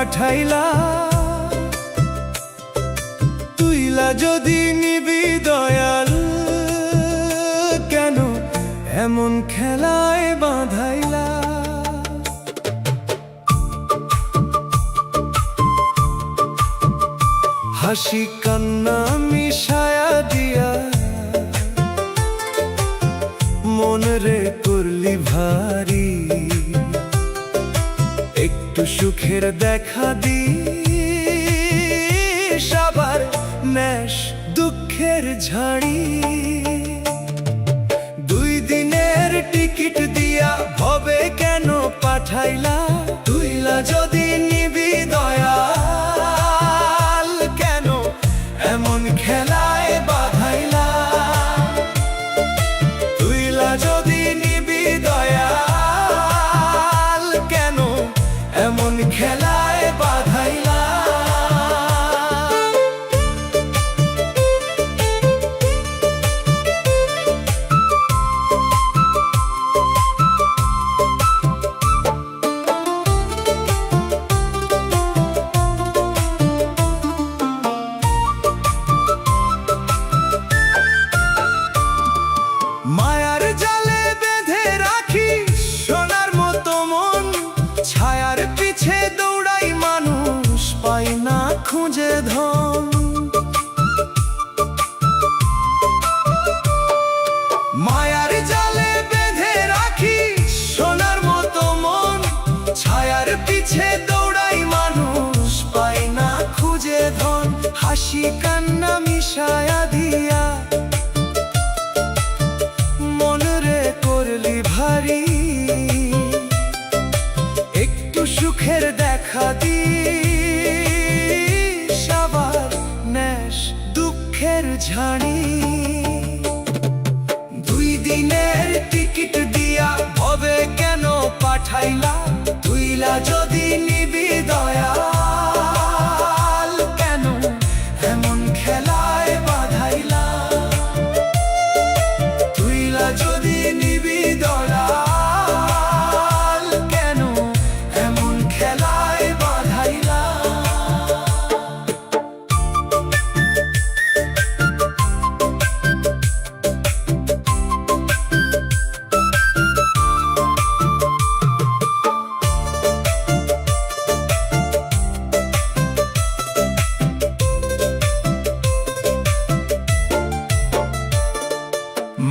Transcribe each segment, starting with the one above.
পাঠাইলা, তুইলা যদি নিবি দয়াল, কেন এমন খেলায় বাঁধাইলা? হাসি কান্না মিশায়া দিয়া মন রে করলি ভারী, একটু সুখের দেখা দি সবার নেশ দুঃখের ঝাড়ি। 2 দিনের টিকিট দিয়া ভবে কেন পাঠাইলা, তুইলা যদি নিবি দয়াল, কেন এমন খেলায় বাঁধাইলা? তুইলা যদি নিবি দয়াল, কেন এমন খেলায় বাঁধাইলা? মায়ার জালে বেঁধে রাখি সোনার মতো মন, ছায়ার পিছে দৌড়াই মানুষ পাই না খুঁজে ধন। মায়ার জালে বেঁধে রাখি সোনার মতো মন, ছায়ার পিছে দৌড়াই মানুষ পাই না খুঁজে ধন। হাসি কান্না মিশায়া দিয়া মন রে করলি ভারী, একটু সুখের দেখা দি সবার নেশ দুঃখের ঝাড়ি। 2 দিনের টিকিট দিয়া ভবে কেন পাঠাইলা, তুইলা যদি নিবি দয়াল, কেন এমন খেলায় বাঁধাইলা? তুইলা যদি নিবি দয়াল, কেন এমন খেলায় বাঁধাইলা?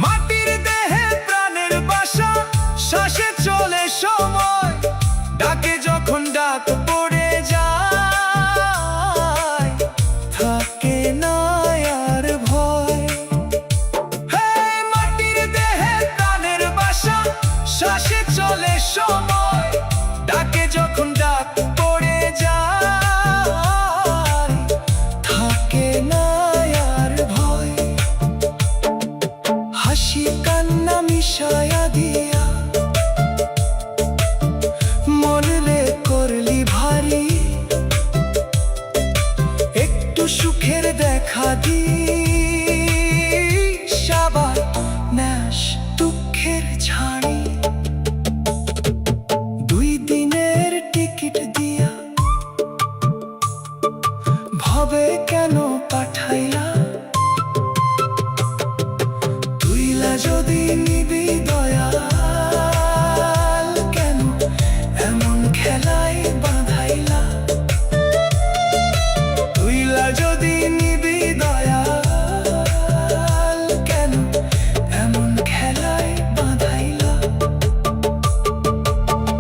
মাটির দেহে প্রাণের বাসা, শ্বাসে চলে সময়, ডাকে যখন ডাক পড়ে যায়, থাকে না আর ভয়। হে মাটির দেহে প্রাণের বাসা, শ্বাসে চলে সময়, ডাকে যখন ডাক পড়ে যায়, থাকে না আর ভয়। হাসি কান্না মিশায়া দিয়া মন রে করলি ভারী, একটু সুখের দেখা দি সবার নেশ দুঃখের ঝাড়ি। 2 দিনের টিকিট দিয়া ভবে কেন পাঠাইলা, তুইলা যদি নিবি দয়াল, কেন এমন খেলায় বাঁধাইলা? তুইলা যদি নিবি দয়াল, কেন এমন খেলায় বাঁধাইলা?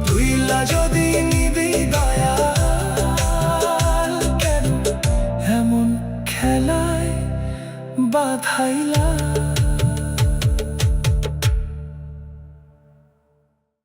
তুইলা যদি নিবি দয়াল, কেন এমন খেলায় বাঁধাইলা?